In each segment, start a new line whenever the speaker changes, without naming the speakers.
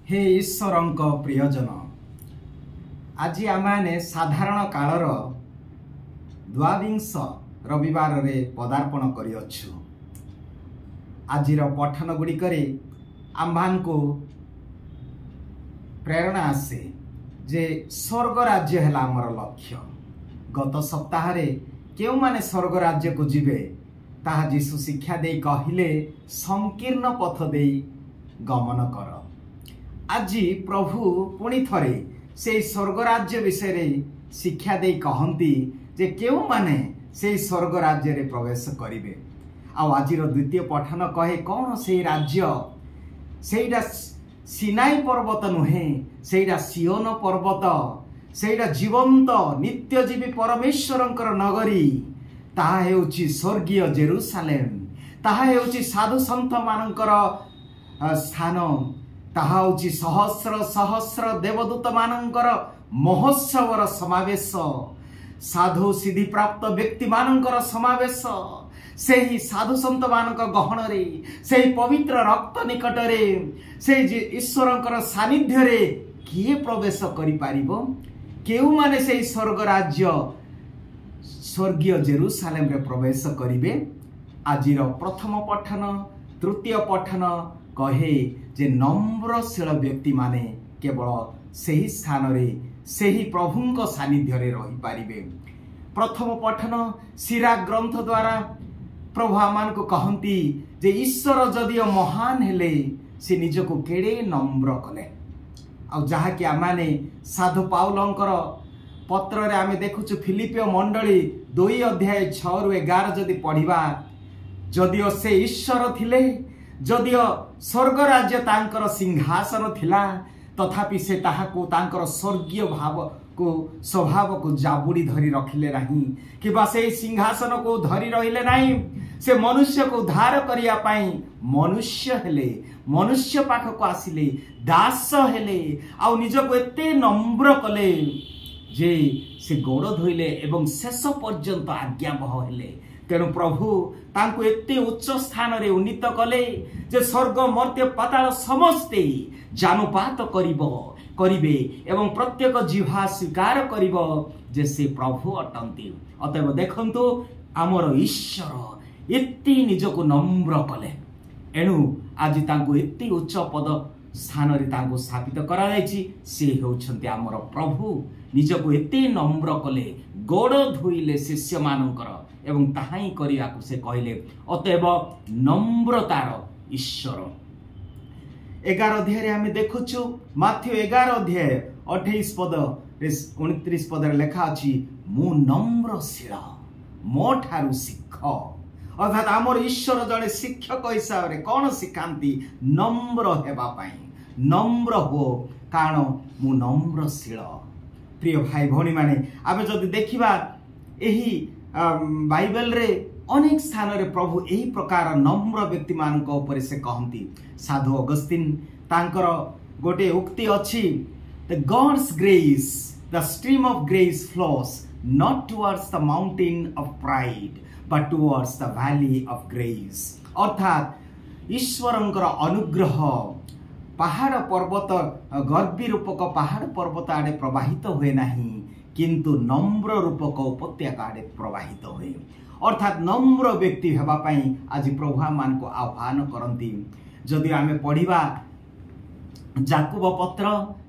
हे ईश्वरंक प्रियजन आज आमे साधारण कालर द्वाविंश रविवार रे पदार्पण करिअछु। आजिर पठन गुड़िकरे आम्भान को प्रेरणा आसे जे स्वर्ग राज्य है आमर लक्ष्य। गत सप्ताह रे केउ माने स्वर्ग राज्य को जिबे ताहा जीशु शिक्षा दे कहिले संकीर्ण पथ दे गमन कर। आज प्रभु पुणी थरे से स्वर्ग राज्य विषय रे शिक्षा दे कहंती जे केउ माने से स्वर्ग राज्य रे प्रवेश करिवे। आजिर द्वितीय पठन कहे कौन से राज्य सेटा सिनाई पर्वत नुहे सेटा सियोन पर्वत सेटा जीवंत नित्यजीवी परमेश्वरंकर नगरी ताहा हेउची स्वर्गीय जेरुसालेम ताहा हेउची साधु संत मानकर स्थान ताहा होची सहस्र सहस्र देवदूत मानकर महोत्सवर समावेश साधु सिद्धि प्राप्त व्यक्ति मानकर समावेश सेही साधु संत मानक गहन रे सेही पवित्र रक्त निकट रे से ईश्वरंकर सानिध्य रे किए प्रवेश करि पारिबो केउ माने सेही स्वर्ग राज्य स्वर्गीय जेरुसालेम रे प्रवेश करिवे। आजिर प्रथम पठन तृतीय पठन कहे जे नम्रशील व्यक्ति माने केवल सेही स्थान रे सेही प्रभुंक सानिध्य रे रहि पारिबे। प्रथम पठन सिरा ग्रंथ द्वारा प्रभु आमान को कहंती जे ईश्वर जदियो महान हेले से निजको केड़े नम्र कले। आ जहा कि आमाने साधु पाउलंकर पत्र रे आमे देखुछु फिलिपियो मंडली 2 अध्याय 6 रु 11 जदि पढ़िबा जदियो से ईश्वर थिले जदियो स्वर्ग राज्य तांकर सिंहासन थिला तथापि से ताहाको तांकर स्वर्गीय भाव को स्वभाव को जाबुड़ी धरी रखिले नहीं कि बा से सिंहासन को धरी रहिले नहीं से मनुष्य को उद्धार करिया पाई मनुष्य हेले मनुष्य पाख को आसिले दास हेले आ निज को एते नम्र कले जे से गोड़ धोइले एवं शेष पर्यंत आज्ञाबह हेले। तेणु प्रभु तांको एते उच्च स्थान रे उन्नीत कले जे स्वर्ग मर्त्य पाताल समस्ते जानुपात करिबे एवं प्रत्येक जिह्वा स्वीकार करिबो जे से प्रभु अटंती। अतएव देखंतु आमर ईश्वर एते निजको नम्र कले एणु आज तांको एते उच्च पद स्थान रे तांको स्थापित करा जायछि। से हेउछन्ति आमर प्रभु निजको एते नम्र कले गोड़ धोइले शिष्य मानकर एवं ताहाई करियाकु से कहले। अतएव नम्रतार ईश्वर 11 अध्याय रे हमें देखुछु माथ्यू 11 अध्याय 28 पद 29 पद रे लेखा अछि मु नम्रशील मो ठारु शिख। अर्थात आमर ईश्वर जड़े शिक्षक हिसाब रे कोन सिखांती नम्र हेबा पाई नम्र हो कारण मु नम्रशील। प्रिय भाई भौणी माने आबे जदि देखिबा एही बाइबल रे अनेक स्थान रे प्रभु एही प्रकार नम्र व्यक्ति मानक ऊपर से कहंती। साधु अगस्तिन तांकर गोटे उक्ति अछि the gods grace the stream of grace flows not towards the mountain of pride but towards the valley of grace. अर्थात ईश्वरंकर अनुग्रह पहाड़ पर्वत गर्वी रूपक पहाड़ पर्वत आड़े प्रवाहित हुए नहीं किंतु नम्र रूपक उपत्यका आड़े प्रवाहित हुए। अर्थात नम्र व्यक्ति हेबा पई आज प्रभु मान को आह्वान करंती। जदि आमे पढ़िबा याकूब पत्र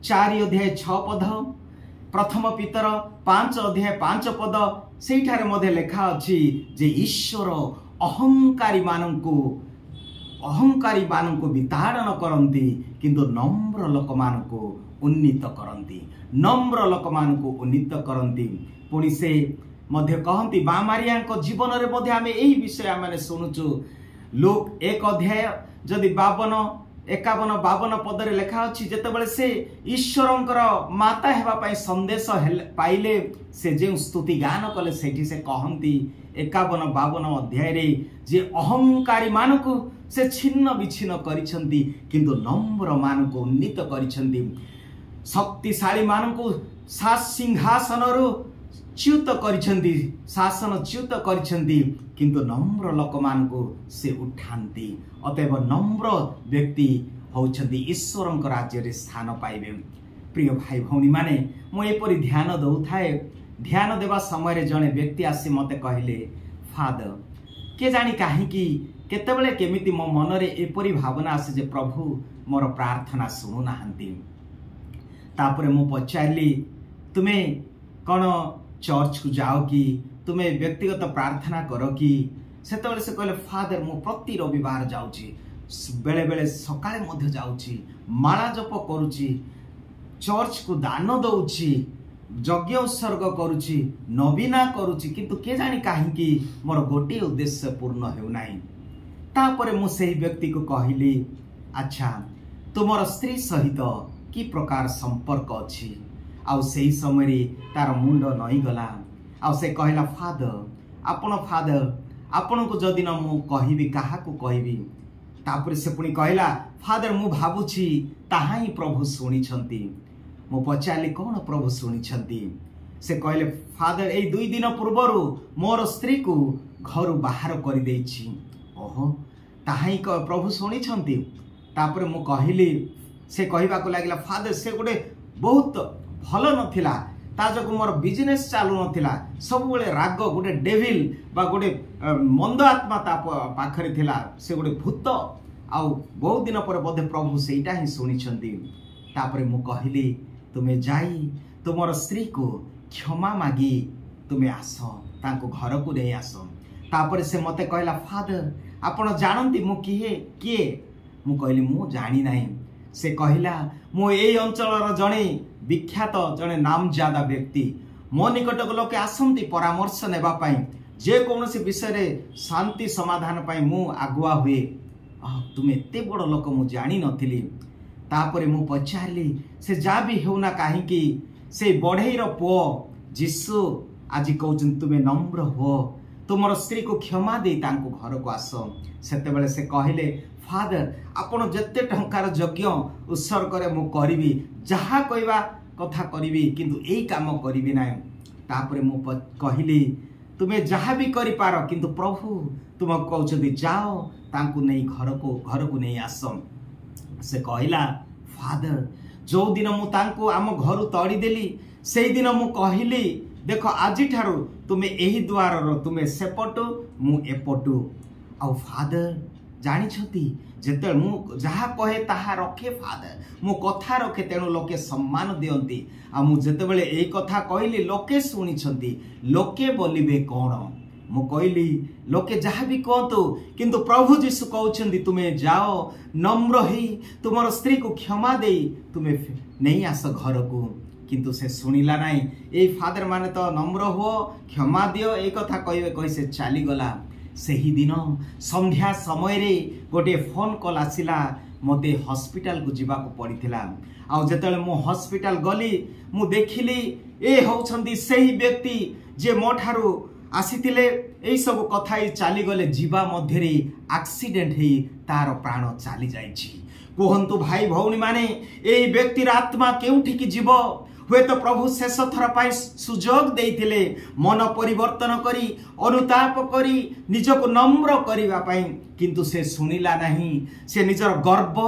4 अध्याय 6 पद प्रथम पीतर 5 अध्याय 5 पद सेठारे मध्ये लेखा अछि जे ईश्वर अहंकारी माननको विताड़न करंती किंतु नम्र लोक मानको उन्नीत करंती नम्र लोक मानको उन्नीत करंती। पुणी से मध्य कहंती बामारिया जीवन रे मध्य आमे एही विषय माने सुनुचु। लोक 1 अध्याय जदि 51 पद रे लेखा अछि जेतेबेले से ईश्वरंकर माता हेबा पई संदेश पाइले से जे स्तुति गान कले सेठी से कहंती 51-52 अध्याय रे जे अहंकारी मानको से छिन्न विच्छिन्न करिसंती किंतु नम्र मानको उन्नीत करिसंती। शक्तिशाली माननको सिंहासन रु च्युत करिसंती शासन च्युत करिसंती किंतु नम्र लोक माननको से उठांती। अतएव नम्र व्यक्ति होउछन्ति ईश्वरଙ୍କ राज्य स्थान पाइबे। प्रिय भाई भौणी माने मु एपरि ध्यान दउथाए। ध्यान देवा समय जड़े व्यक्ति आसी मते कहले, फादर के जानी कहीं केतेबेले केमिति मो मनरे एपरि भावना आसे जे प्रभु मोर प्रार्थना सुनु नाहंती। तापरे मु पचारली, तुमे कौन चर्च को जाओ कि तुमे व्यक्तिगत प्रार्थना करो कि? सेतेबेले से कहले, फादर मु प्रति रविवार जाउची, बेले बेले सकाळे मध्य जाउची, माला जप करूची, चर्च को दान दउची, यज्ञ उत्सर्ग करूची, नवीना करूची, किंतु के जानी कहीं मोर गोटे उद्देश्य पूर्ण हेउ नाही। तापरे मु सेही व्यक्ति को कहली, अच्छा तुमर स्त्री सहित कि प्रकार संपर्क अछि? आउ सेही समय तार मुंड नई गला। आउ से कहला, फादर आपण को जदि न मु कहिबी काहा को कहबी? तापरे से पुणी कहला, फादर मु भाबुछि ताहा ही प्रभु सुनिछंती। मु पचारली, कौन प्रभु सुनिछंती? से कहले, फादर ए 2 दिन पूर्वरु मोर स्त्री को घर बाहर कर देछि। ओहो ताहा ही प्रभु सुनिछंती। तापरे मु कहली, से कहबा को लागला, फादर से गोटे बहुत भल नथिला, ता जको मोर बिजनेस चालू नथिला, सब बेले राग, गोटे डेविल बा गोटे मंद आत्मा ता पाखरे थिला, से गोटे भूत। आउ बहुत दिन पर बोधे प्रभु सेटा ही सुनिछंती। तापरे मु कहली, तुमे जाई तुमर स्त्री को क्षमा मागी तुमे आस, तांको घर को नहीं आस। तापरे से मते कहला, फादर आपण जानंती मु किए? मु कहली, मु जानी नाही। से कहला, मु एई अंचलर जणे विख्यात जणे नामजादा व्यक्ति, मो निकटक लोके आसंती परामर्श नेबा पाई, जे कोनोसी विषय रे शांति समाधान पाई मु आगुआ हुए। तुम एते बड़ लोक मु जानी नथिली। तापरे मु पचारली, से जा भी हेउना काहेकि से बढ़ेईर पुओ जीशु आज कहउछन तुमे नम्र हो, तुमर स्त्री को क्षमा दे तांको घर को आस। सेतेबेले से कहले, फादर आपण जत्ते टंकार यज्ञ उत्सर्ग करे मु करिवि, जहा कहबा कथा करिवि, किंतु एई काम करिवि ना। तापरे मु कहली, तुमे जहा भी करि पारो, किंतु प्रभु तुम कहउछथि जाओ तांको नै घर को नै आस। से कहला, फादर जो दिन मु तांको आम घर तड़ी देली, से दिन मु कहली, देख आज ठारू तुमे एही द्वार रो तुमे सेपटू मु एपटू। आ फादर जानी छथि जेते मु जहा कहे ताहा रखे, फादर मु कथा रखे, तेणु लोके सम्मान दियंती। आ मु जेते बेले एई कथा कहली, लोके सुनी छथि, लोके बोलिबे कोन? मु कहली, लोके जहा भी कहतु, किंतु प्रभु जीशु कहउछन्ति तुमे जाओ नम्र ही तुमर स्त्री को क्षमा दे तुमे नहीं आस घर को। किंतु से सुनिला नाही। ए फादर माने तो नम्र हो, क्षमा दियो, ए कथा कहबे कहि से चली गला। सेही दिन संध्या समय रे गोटे फोन कॉल आसिला, मते हॉस्पिटल को जीवा को पड़िथिला। आ जेतले मु हॉस्पिटल गली, मु देखिली ए होउछन्ति सेही व्यक्ति जे मोठारू आसीथिले। एई सब कथा ही चली गले, जीवा मध्य रे एक्सीडेंट ही तार प्राण चली जाइछि। कहंतु भाई भौणी माने, एई व्यक्तिर आत्मा केउठी की जीव? हुए तो प्रभु शेष थर पाई सुजोग देइथिले मन परिवर्तन करी, अनुताप करी, निजको नम्र करिवा पाई, किंतु से सुनिला नहीं। से निजर गर्व,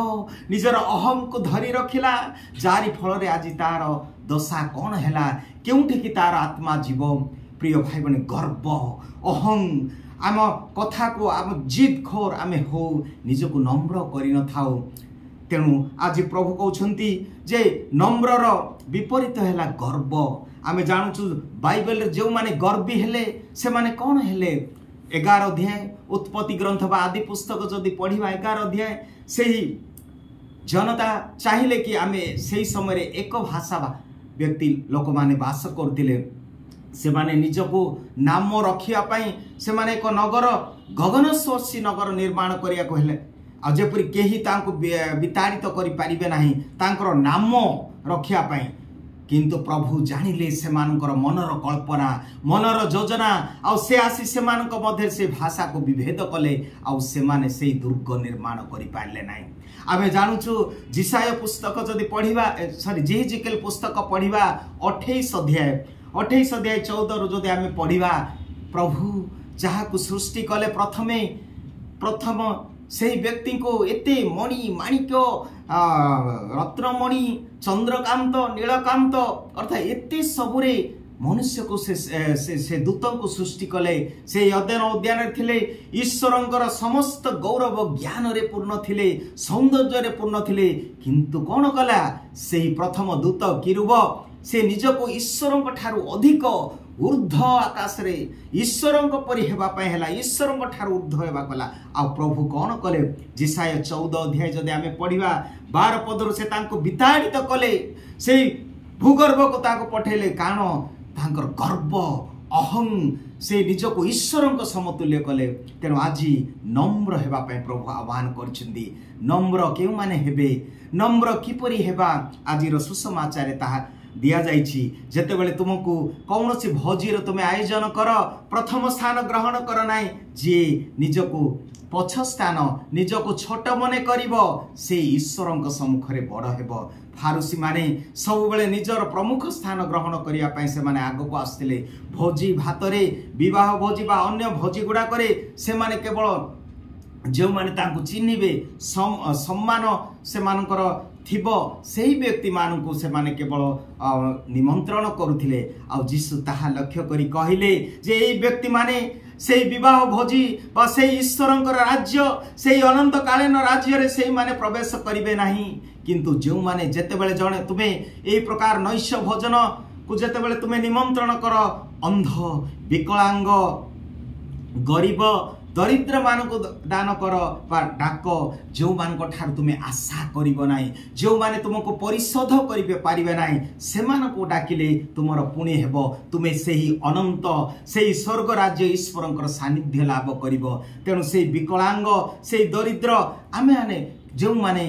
निजर अहम को धरी रखिला, जारी फल रे आज तार दशा कौन हैला, केउठी की तार आत्मा जीव। प्रिय भाई बने, गर्व अहम आम कथा को आम जिद खोर आमे हो, निजको नम्र करि न थाओ। तेणु आज प्रभु कहउछन्ति जे नम्रर विपरीत हैला गर्व। आमे जानुछु बाइबल रे जो माने गर्वी हेले से माने कोन हेले? 11 अध्याय उत्पत्ति ग्रंथ बा आदि पुस्तक जदि पढ़िबा 11 अध्याय, सेही जनता चाहिले कि आमे सेही समय एक भाषा व्यक्ति लोक माने वास करथिले। से माने निजको नाम रखिया पाई से माने एक नगर गगनस्पर्शी नगर निर्माण करिया कहले। आ जेपरि केही तांको विताड़ित करि पारिबे नाही तांकर नाम रखिया पाई। किंतु प्रभु जानिले सेमानकर मनर कल्पना, मनर योजना, आउ से आसी सेमानक मध्य से भाषा को विभेद कले, आउ सेमाने से दुर्ग निर्माण करि पारले नाही। आमे जानुछु जिसाय पुस्तक जदि पढ़िबा, सॉरी जेहिजिकेल पुस्तक पढ़िबा 28 अध्याय 14 रु जदि आमे पढ़िबा, प्रभु जहा को सृष्टि कले प्रथम से व्यक्ति को एते मणि माणिक्य रत्नमणि चंद्रकांत नीलकांत अर्थात एते सबुरे मनुष्य को से दूतों को सृष्टि कले से अध्ययन उद्यान थिले ईश्वरंकर समस्त गौरव ज्ञान रे पूर्ण थिले सौंदर्य रे पूर्ण थिले किंतु कौन कला से प्रथम दूत किरुब से निजको ईश्वरंक ठारू अधिक ऊर्ध्व आकाश रे ईश्वरंक परि हेबा पय हैला ईश्वरंक ठारू ऊर्ध्व हेबा कला आ प्रभु कौन कले जिसाय 14 अध्याय जदि आमे पढिबा 12 पदरु से तांको विताड़ित कले से भूगर्भ को ताको पठेले कारण तांकर गर्व अहं से निजको ईश्वरंक समतुल्य कले तेणु आज नम्र हेबा पय प्रभु आह्वान करछिंदी नम्र केउ माने हेबे नम्र किपरि हेबा आजिर सुसमाचार ताहा दिया जाइछि जेतेबेले तुमको कौनसी भोजीर तुम आयोजन कर प्रथम स्थान ग्रहण कर नाई जे निजको पछ स्थान निजको छोट मने करिवो से ईश्वरंक सम्मुखरे बड़ हेबो फारुसी माने सब बेले निजर प्रमुख स्थान ग्रहण करिया पय से माने आगो को आस्थिले भोजी भातरे विवाह भोजी बा अन्य भोजी गुडा करे से माने केवल जो माने तांको चिन्हिबे सम्मान से मानकर थिबो सेही व्यक्ति मानकु से माने केवल निमंत्रण करुथिले आ जीसु ताहा लक्ष्य करी कहिले जे एई व्यक्ति माने से विवाह भोजी बा से ईश्वरंकर राज्य से अनंत कालीन राज्य रे से माने प्रवेश करिवे नाही किंतु जो माने जेतेबेले जणे तुमे एई प्रकार नैश्य भोजन को जेतेबेले तुमे निमंत्रण कर अंध विकलांग गरीब दरिद्र मानक दान कर डाक जो मान ठार तुम्हें आशा करिबो नाही जो माने तुमको परिशोध करिबे पारिबे नाही सेमान को डाकिले तुमर पुण्य हेबो तुमे सेही अनंत सेही स्वर्ग राज्य ईश्वरंकर सानिध्य लाभ करिबो तेणु सेही विकलांग सेही दरिद्र आमे आने जो माने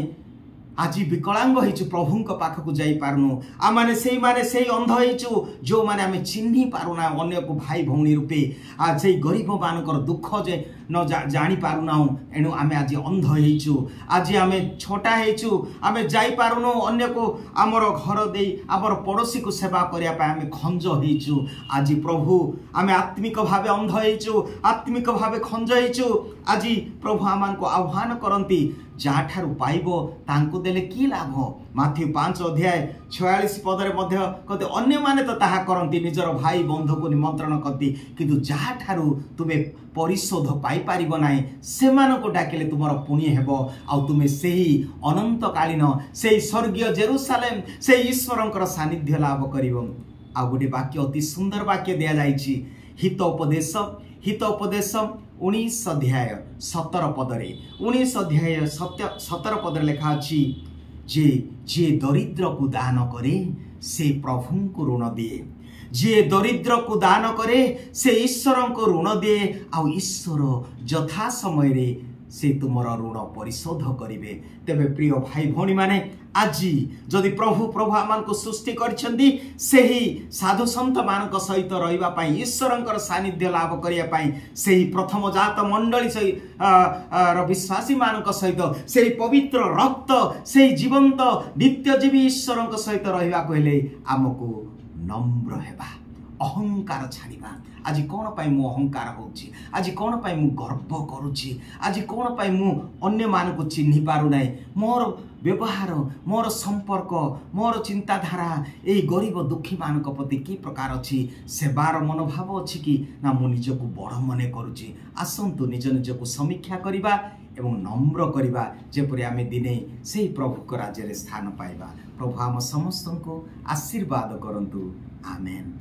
आज विकलांग होइछु प्रभु पाख को जाई पारनु आ माने सेही अंध होइछु जो माने आमे चिन्हि पारुना अन्य को भाई भौणी रूपे आ सेही गरीब मानकर दुख जे न जानी पारुना एणु आमे आज अंध होइछु आज आमे छोटा होइछु आमे जाई पारुनु अन्य को आमर घर देई आमर पड़ोसी को सेवा करिया पय आमे खंज होइछु आज प्रभु आमे आत्मिक भावे अंध होइछु आत्मिक भावे खंज होइछु आज प्रभु आमान को आह्वान करंती जाठारु पाइबो तांको देले की लाभ माथ्यू 5 अध्याय 46 पदरे मध्य कते अन्य माने तो ताहा करंती निजर भाई बंधु को निमंत्रण करती किंतु जाठारु तुमे परिशोध पाई पारिबो नाही सेमान को डाकिले तुमर पुण्य हेबो आ तुमे सेही अनंत कालीन सेही स्वर्गीय जेरूसालेम सेही ईश्वरंकर सानिध्य लाभ करिवो आ गुडी वाक्य अति सुंदर वाक्य दिया जाइछि हित उपदेश 19 अध्याय 17 पदरे 19 अध्याय 17 पदरे लिखा अछि जे दरिद्र को दान करे से प्रभु को ऋण दिए जे दरिद्र को दान करे से ईश्वर को ऋण दिए आ ईश्वर यथा समय रे से तुमर ऋण परिशोध करिवे तेबे प्रिय भाई भौणी माने आज जदि प्रभु आमान को सृष्टि करछंदी सेही साधु संत मानक सहित रहिबा पई ईश्वरंकर सानिध्य लाभ करिया पई सेही प्रथम जात मंडली सही विश्वासी मानक सहित सेही पवित्र रक्त सेही जीवंत नित्यजीवी ईश्वरंक सहित रहिबा कहले आमको नम्र हेबा अहंकार छाड़िबा आज कौन पाई मु अहंकार होची आज कौन पाई मु गर्व करूची आज कौन पाई मु अन्य मान को चिन्हि पारु नाही मोर व्यवहार मोर संपर्क मोर चिंताधारा ए गरीब दुखी मान प्रति की प्रकार अच्छी सेवार मनोभाव अच्छी कि ना मु निजको बड़ मने करूची आसंतु निज निजको समीक्षा करिबा एवं नम्र करिबा जेपरि आमे दिने सेही प्रभु को राज्य रे स्थान पाइबा प्रभु आम समस्त को आशीर्वाद करंतु आमेन।